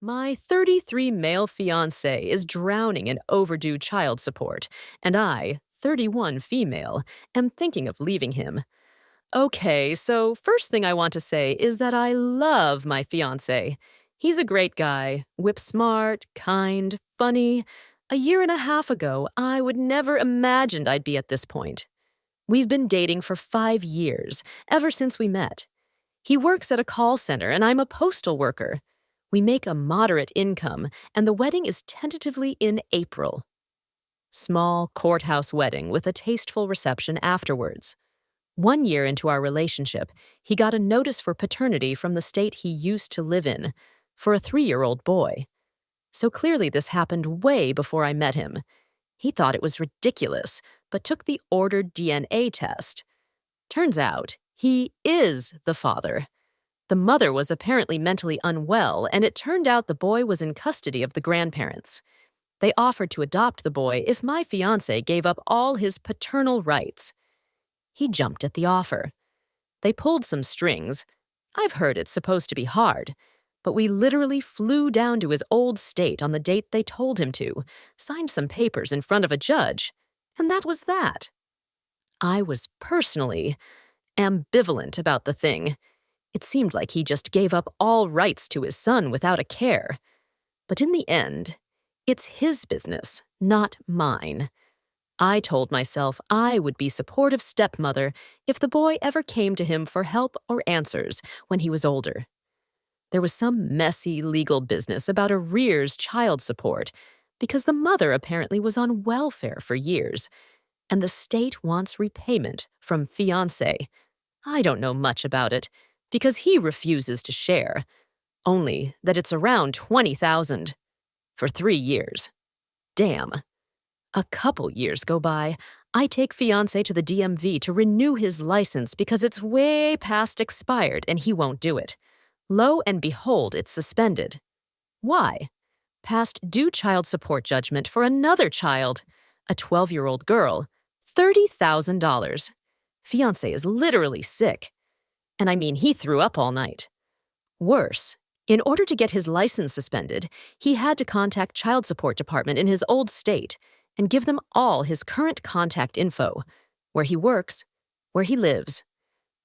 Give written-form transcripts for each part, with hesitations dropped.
My 33 male fiancé is drowning in overdue child support, and I, 31 female, am thinking of leaving him. Okay, so first thing I want to say is that I love my fiancé. He's a great guy, whip smart, kind, funny. A year and a half ago, I would never imagined I'd be at this point. We've been dating for 5 years, ever since we met. He works at a call center, and I'm a postal worker. We make a moderate income, and the wedding is tentatively in April. Small courthouse wedding with a tasteful reception afterwards. 1 year into our relationship, he got a notice for paternity from the state he used to live in, for a 3-year-old boy. So clearly this happened way before I met him. He thought it was ridiculous, but took the ordered DNA test. Turns out, he is the father. The mother was apparently mentally unwell, and it turned out the boy was in custody of the grandparents. They offered to adopt the boy if my fiancé gave up all his paternal rights. He jumped at the offer. They pulled some strings. I've heard it's supposed to be hard, but we literally flew down to his old state on the date they told him to, signed some papers in front of a judge, and that was that. I was personally ambivalent about the thing. It seemed like he just gave up all rights to his son without a care. But in the end, it's his business, not mine. I told myself I would be supportive stepmother if the boy ever came to him for help or answers when he was older. There was some messy legal business about arrears child support because the mother apparently was on welfare for years, and the state wants repayment from fiancé. I don't know much about it because he refuses to share, only that it's around $20,000 for 3 years. Damn. A couple years go by. I take fiancé to the DMV to renew his license because it's way past expired and he won't do it. Lo and behold, it's suspended. Why? Past due child support judgment for another child, a 12-year-old girl, $30,000. Fiancé is literally sick. And I mean, he threw up all night. Worse, in order to get his license suspended, he had to contact child support department in his old state and give them all his current contact info, where he works, where he lives.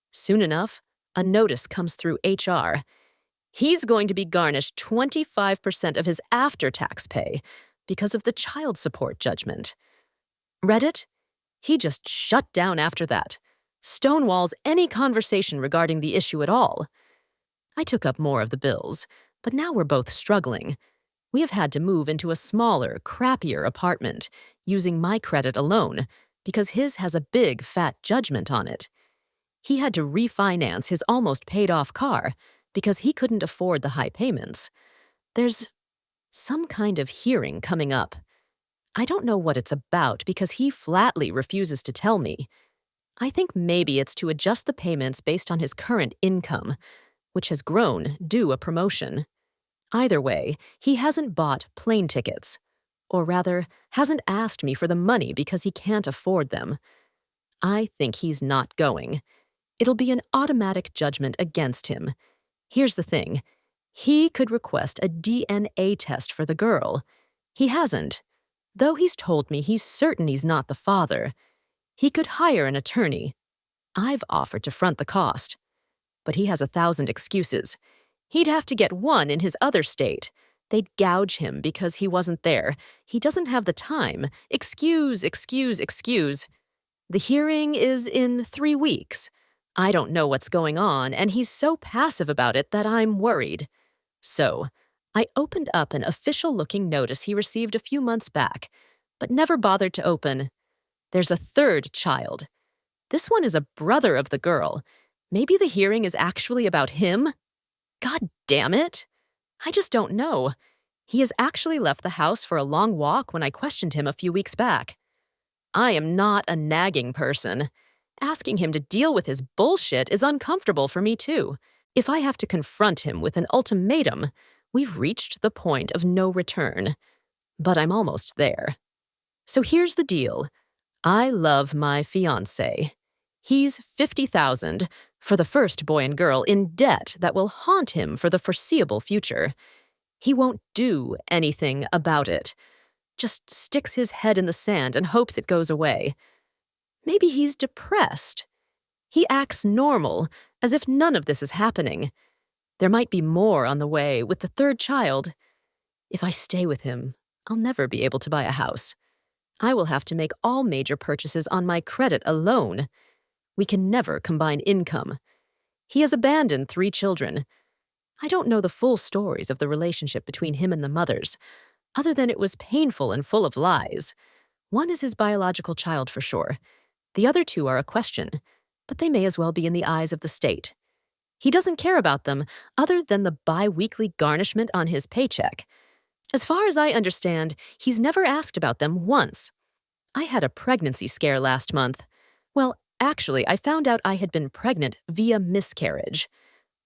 Soon enough, a notice comes through HR. He's going to be garnished 25% of his after-tax pay because of the child support judgment. Reddit? He just shut down after that. Stonewalls any conversation regarding the issue at all. I took up more of the bills, but now we're both struggling. We have had to move into a smaller, crappier apartment, using my credit alone, because his has a big, fat judgment on it. He had to refinance his almost paid-off car because he couldn't afford the high payments. There's some kind of hearing coming up. I don't know what it's about because he flatly refuses to tell me. I think maybe it's to adjust the payments based on his current income, which has grown due a promotion. Either way, he hasn't bought plane tickets. Or rather, hasn't asked me for the money because he can't afford them. I think he's not going. It'll be an automatic judgment against him. Here's the thing. He could request a DNA test for the girl. He hasn't, though he's told me he's certain he's not the father. He could hire an attorney. I've offered to front the cost. But he has 1,000 excuses. He'd have to get one in his other state. They'd gouge him because he wasn't there. He doesn't have the time. Excuse. The hearing is in 3 weeks. I don't know what's going on, and he's so passive about it that I'm worried. So, I opened up an official-looking notice he received a few months back, but never bothered to open. There's a third child. This one is a brother of the girl. Maybe the hearing is actually about him? God damn it! I just don't know. He has actually left the house for a long walk when I questioned him a few weeks back. I am not a nagging person. Asking him to deal with his bullshit is uncomfortable for me too. If I have to confront him with an ultimatum, we've reached the point of no return. But I'm almost there. So here's the deal. I love my fiancé. He's $50,000 for the first boy and girl in debt that will haunt him for the foreseeable future. He won't do anything about it. Just sticks his head in the sand and hopes it goes away. Maybe he's depressed. He acts normal, as if none of this is happening. There might be more on the way with the third child. If I stay with him, I'll never be able to buy a house. I will have to make all major purchases on my credit alone. We can never combine income. He has abandoned 3 children. I don't know the full stories of the relationship between him and the mothers, other than it was painful and full of lies. One is his biological child for sure. The other 2 are a question, but they may as well be in the eyes of the state. He doesn't care about them other than the bi-weekly garnishment on his paycheck. As far as I understand, he's never asked about them once. I had a pregnancy scare last month. Well, actually, I found out I had been pregnant via miscarriage.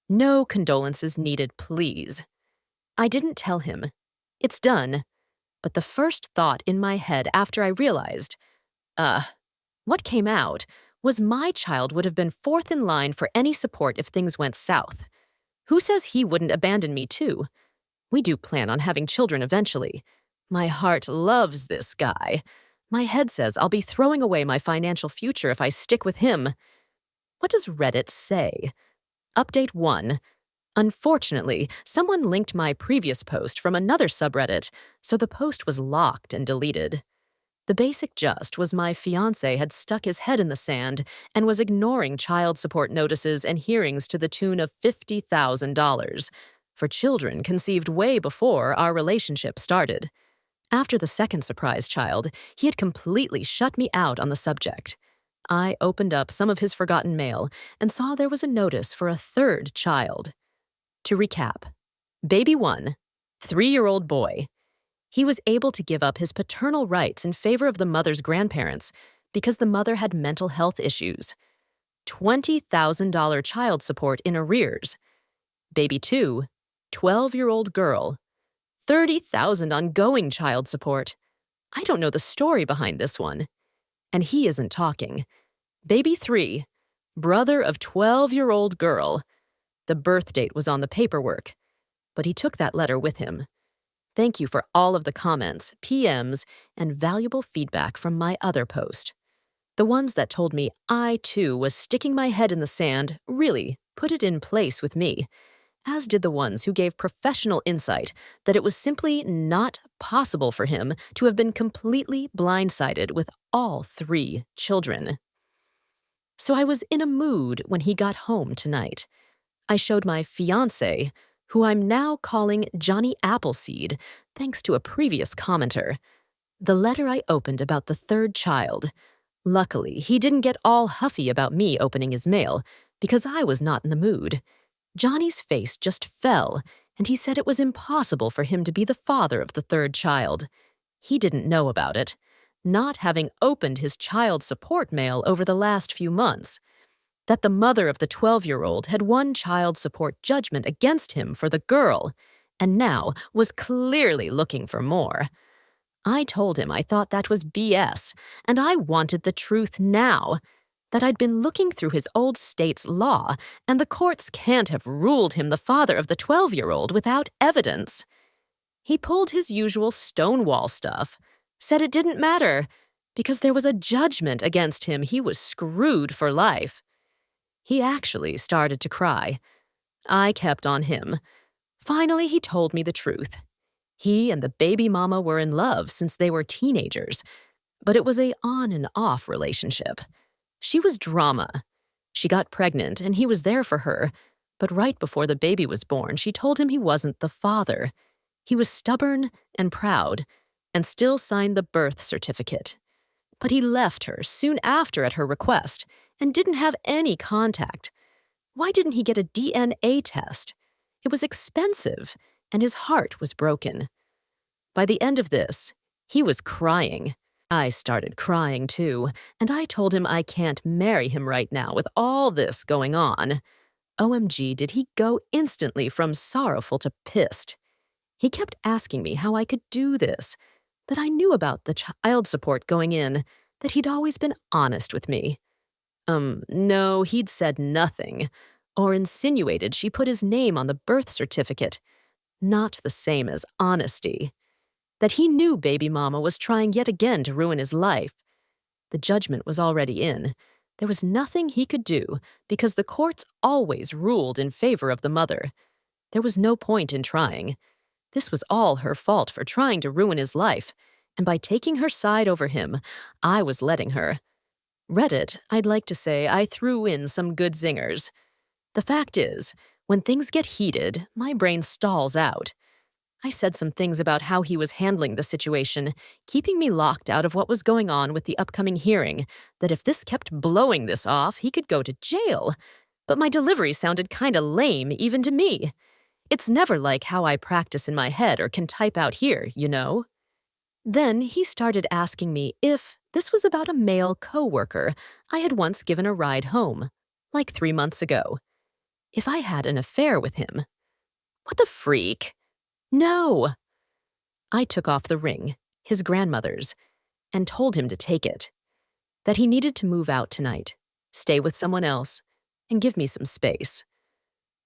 No condolences needed, please. I didn't tell him. It's done. But the first thought in my head after I realized, what came out was my child would have been 4th in line for any support if things went south. Who says he wouldn't abandon me too? We do plan on having children eventually. My heart loves this guy. My head says I'll be throwing away my financial future if I stick with him. What does Reddit say? Update 1. Unfortunately, someone linked my previous post from another subreddit, so the post was locked and deleted. The basic gist was my fiancé had stuck his head in the sand and was ignoring child support notices and hearings to the tune of $50,000 for children conceived way before our relationship started. After the second surprise child, he had completely shut me out on the subject. I opened up some of his forgotten mail and saw there was a notice for a 3rd child. To recap, baby 1, 3-year-old boy. He was able to give up his paternal rights in favor of the mother's grandparents because the mother had mental health issues. $20,000 child support in arrears. Baby 2, 12-year-old girl. $30,000 ongoing child support. I don't know the story behind this one. And he isn't talking. Baby 3, brother of 12-year-old girl. The birth date was on the paperwork, but he took that letter with him. Thank you for all of the comments, PMs, and valuable feedback from my other post. The ones that told me I, too, was sticking my head in the sand really put it in place with me, as did the ones who gave professional insight that it was simply not possible for him to have been completely blindsided with all 3 children. So I was in a mood when he got home tonight. I showed my fiancé, who I'm now calling Johnny Appleseed, thanks to a previous commenter, the letter I opened about the 3rd child. Luckily, he didn't get all huffy about me opening his mail, because I was not in the mood. Johnny's face just fell, and he said it was impossible for him to be the father of the 3rd child. He didn't know about it, not having opened his child support mail over the last few months. That the mother of the 12-year-old had won child support judgment against him for the girl, and now was clearly looking for more. I told him I thought that was BS, and I wanted the truth now, that I'd been looking through his old state's law, and the courts can't have ruled him the father of the 12-year-old without evidence. He pulled his usual Stonewall stuff, said it didn't matter, because there was a judgment against him. He was screwed for life. He actually started to cry. I kept on him. Finally, he told me the truth. He and the baby mama were in love since they were teenagers, but it was a on and off relationship. She was drama. She got pregnant and he was there for her, but right before the baby was born, she told him he wasn't the father. He was stubborn and proud and still signed the birth certificate. But he left her soon after at her request and didn't have any contact. Why didn't he get a DNA test? It was expensive, and his heart was broken. By the end of this, he was crying. I started crying too, and I told him I can't marry him right now with all this going on. OMG, did he go instantly from sorrowful to pissed. He kept asking me how I could do this, that I knew about the child support going in, that he'd always been honest with me. No, he'd said nothing, or insinuated she put his name on the birth certificate. Not the same as honesty. That he knew baby mama was trying yet again to ruin his life. The judgment was already in. There was nothing he could do because the courts always ruled in favor of the mother. There was no point in trying. This was all her fault for trying to ruin his life, and by taking her side over him, I was letting her. Reddit, I'd like to say I threw in some good zingers. The fact is, when things get heated, my brain stalls out. I said some things about how he was handling the situation, keeping me locked out of what was going on with the upcoming hearing, that if this kept blowing this off, he could go to jail. But my delivery sounded kinda lame even to me. It's never like how I practice in my head or can type out here, you know? Then he started asking me if this was about a male coworker I had once given a ride home, like 3 months ago. If I had an affair with him. What the freak? No! I took off the ring, his grandmother's, and told him to take it. That he needed to move out tonight, stay with someone else, and give me some space.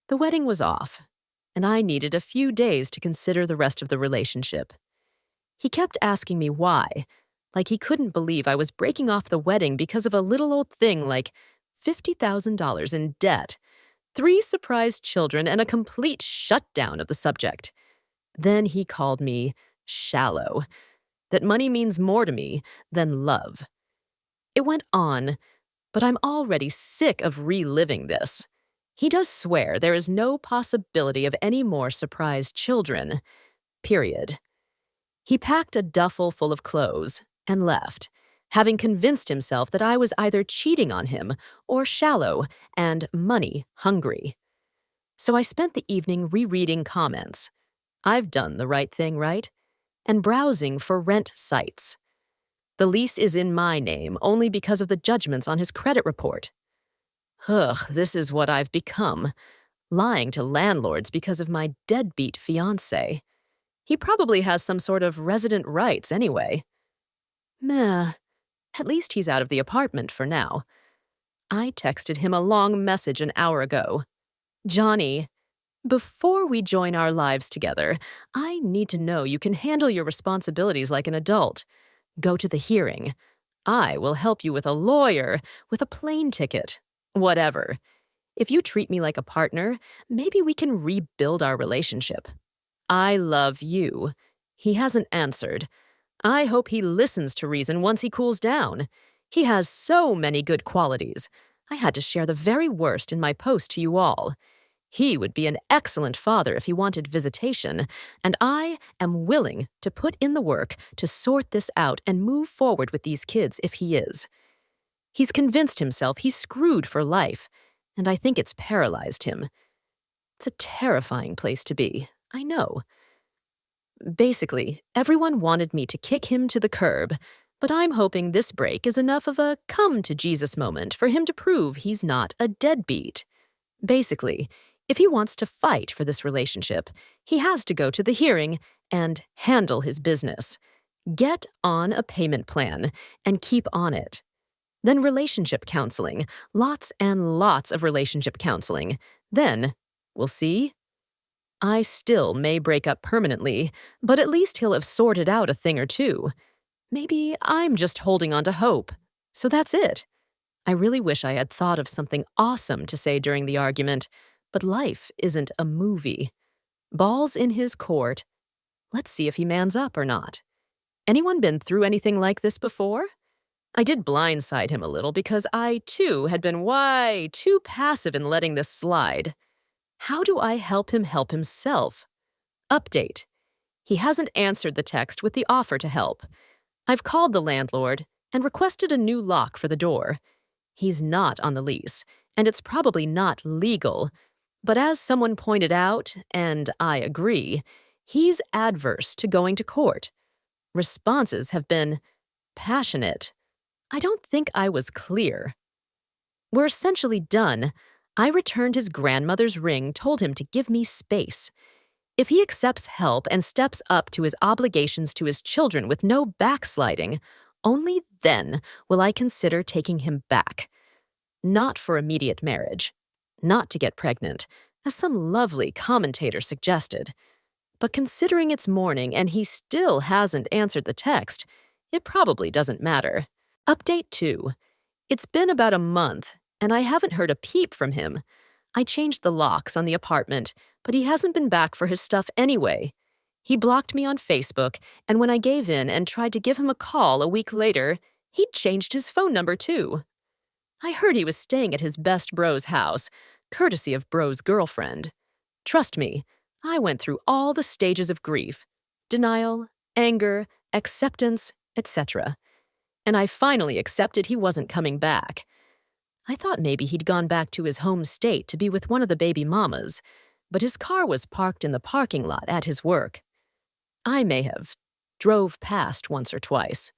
The wedding was off, and I needed a few days to consider the rest of the relationship. He kept asking me why, like he couldn't believe I was breaking off the wedding because of a little old thing like $50,000 in debt, 3 surprised children, and a complete shutdown of the subject. Then he called me shallow, that money means more to me than love. It went on, but I'm already sick of reliving this. He does swear there is no possibility of any more surprised children. Period. He packed a duffel full of clothes and left, having convinced himself that I was either cheating on him or shallow and money hungry. So I spent the evening rereading comments. I've done the right thing, right? And browsing for rent sites. The lease is in my name only because of the judgments on his credit report. Ugh, this is what I've become. Lying to landlords because of my deadbeat fiancé. He probably has some sort of resident rights anyway. Meh. At least he's out of the apartment for now. I texted him a long message an hour ago. Johnny, before we join our lives together, I need to know you can handle your responsibilities like an adult. Go to the hearing. I will help you with a lawyer, with a plane ticket, whatever. If you treat me like a partner, maybe we can rebuild our relationship. I love you. He hasn't answered. I hope he listens to reason once he cools down. He has so many good qualities. I had to share the very worst in my post to you all. He would be an excellent father if he wanted visitation, and I am willing to put in the work to sort this out and move forward with these kids if he is. He's convinced himself he's screwed for life, and I think it's paralyzed him. It's a terrifying place to be, I know. Basically, everyone wanted me to kick him to the curb, but I'm hoping this break is enough of a come-to-Jesus moment for him to prove he's not a deadbeat. Basically, if he wants to fight for this relationship, he has to go to the hearing and handle his business. Get on a payment plan and keep on it. Then relationship counseling, lots and lots of relationship counseling. Then, we'll see. I still may break up permanently, but at least he'll have sorted out a thing or two. Maybe I'm just holding on to hope. So that's it. I really wish I had thought of something awesome to say during the argument, but life isn't a movie. Ball's in his court. Let's see if he mans up or not. Anyone been through anything like this before? I did blindside him a little because I, too, had been way too passive in letting this slide. How do I help him help himself? Update. He hasn't answered the text with the offer to help. I've called the landlord and requested a new lock for the door. He's not on the lease, and it's probably not legal. But as someone pointed out, and I agree, he's adverse to going to court. Responses have been passionate. I don't think I was clear. We're essentially done. I returned his grandmother's ring, told him to give me space. If he accepts help and steps up to his obligations to his children with no backsliding, only then will I consider taking him back. Not for immediate marriage. Not to get pregnant, as some lovely commentator suggested. But considering it's morning and he still hasn't answered the text, it probably doesn't matter. Update 2. It's been about a month, and I haven't heard a peep from him. I changed the locks on the apartment, but he hasn't been back for his stuff anyway. He blocked me on Facebook, and when I gave in and tried to give him a call a week later, he'd changed his phone number too. I heard he was staying at his best bro's house, courtesy of bro's girlfriend. Trust me, I went through all the stages of grief: denial, anger, acceptance, etc. And I finally accepted he wasn't coming back. I thought maybe he'd gone back to his home state to be with one of the baby mamas, but his car was parked in the parking lot at his work. I may have drove past once or twice.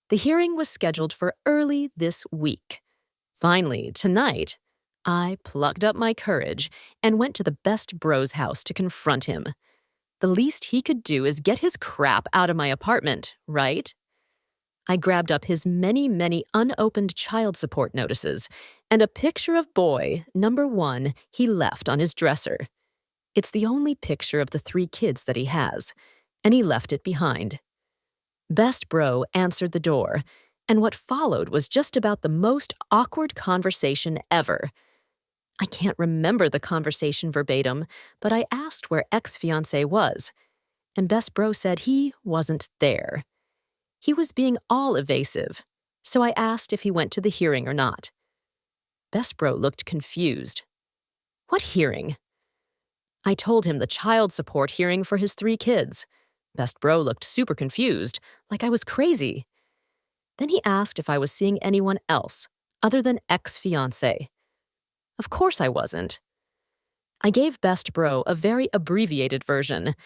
The hearing was scheduled for early this week. Finally, tonight, I plucked up my courage and went to the best bro's house to confront him. The least he could do is get his crap out of my apartment, right? I grabbed up his many unopened child support notices and a picture of boy number 1 he left on his dresser. It's the only picture of the 3 kids that he has, and he left it behind. Best bro answered the door, and what followed was just about the most awkward conversation ever. I can't remember the conversation verbatim, but I asked where ex-fiancé was, and Best bro said he wasn't there. He was being all evasive, so I asked if he went to the hearing or not. Best bro looked confused. What hearing? I told him the child support hearing for his 3 kids. Best bro looked super confused, like I was crazy. Then he asked if I was seeing anyone else, other than ex-fiancé. Of course I wasn't. I gave Best bro a very abbreviated version.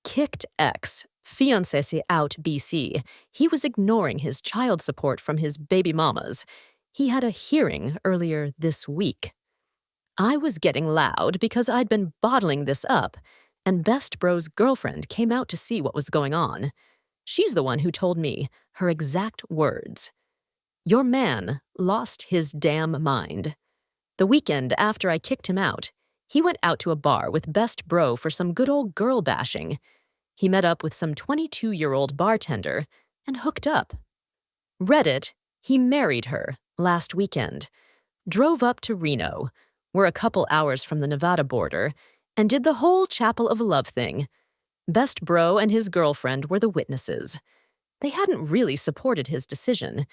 Kicked ex, fiancé out BC. He was ignoring his child support from his baby mamas. He had a hearing earlier this week. I was getting loud because I'd been bottling this up, and Best bro's girlfriend came out to see what was going on. She's the one who told me her exact words. Your man lost his damn mind. The weekend after I kicked him out, he went out to a bar with Best bro for some good old girl bashing. He met up with some 22-year-old bartender and hooked up. Read it, he married her last weekend, drove up to Reno, we're a couple hours from the Nevada border, and did the whole Chapel of Love thing. Best bro and his girlfriend were the witnesses. They hadn't really supported his decision,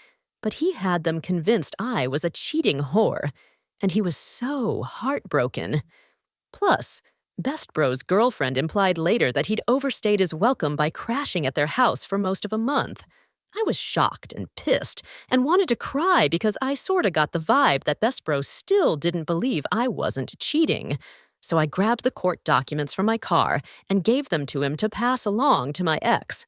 but he had them convinced I was a cheating whore, and he was so heartbroken. Plus, Best bro's girlfriend implied later that he'd overstayed his welcome by crashing at their house for most of a month. I was shocked and pissed and wanted to cry because I sorta got the vibe that Best bro still didn't believe I wasn't cheating. So I grabbed the court documents from my car and gave them to him to pass along to my ex.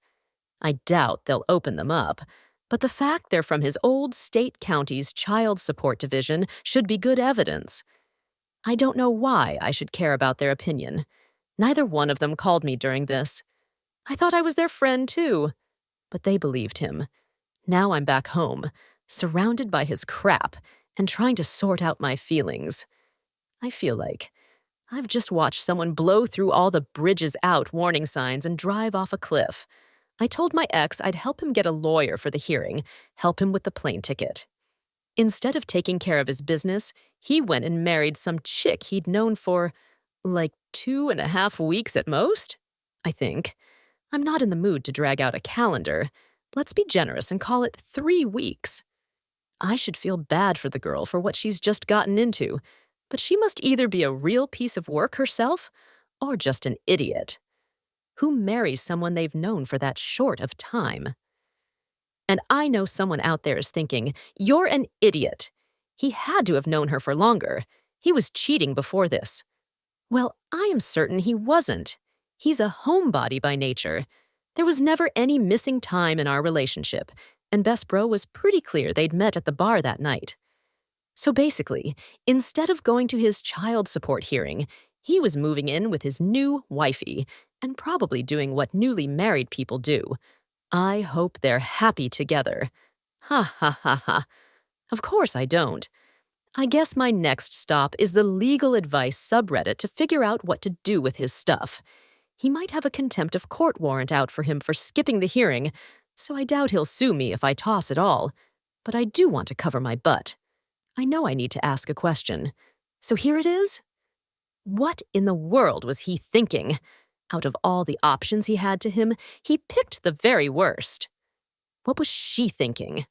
I doubt they'll open them up, but the fact they're from his old state county's child support division should be good evidence. I don't know why I should care about their opinion. Neither one of them called me during this. I thought I was their friend, too. But they believed him. Now I'm back home, surrounded by his crap, and trying to sort out my feelings. I feel like I've just watched someone blow through all the bridges out warning signs and drive off a cliff. I told my ex I'd help him get a lawyer for the hearing, help him with the plane ticket. Instead of taking care of his business, he went and married some chick he'd known for, 2.5 weeks at most, I think. I'm not in the mood to drag out a calendar. Let's be generous and call it 3 weeks. I should feel bad for the girl for what she's just gotten into, but she must either be a real piece of work herself or just an idiot. Who marries someone they've known for that short of time? And I know someone out there is thinking, you're an idiot. He had to have known her for longer. He was cheating before this. Well, I am certain he wasn't. He's a homebody by nature. There was never any missing time in our relationship, and Best bro was pretty clear they'd met at the bar that night. So basically, instead of going to his child support hearing, he was moving in with his new wifey and probably doing what newly married people do. I hope they're happy together. Ha ha ha ha. Of course I don't. I guess my next stop is the legal advice subreddit to figure out what to do with his stuff. He might have a contempt of court warrant out for him for skipping the hearing, so I doubt he'll sue me if I toss at all. But I do want to cover my butt. I know I need to ask a question. So here it is. What in the world was he thinking? Out of all the options he had to him, he picked the very worst. What was she thinking?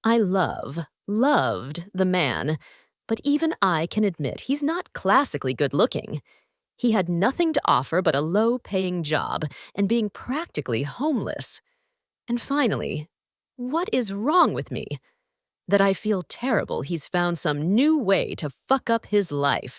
I loved the man, but even I can admit he's not classically good-looking. He had nothing to offer but a low-paying job and being practically homeless. And finally, what is wrong with me? That I feel terrible he's found some new way to fuck up his life.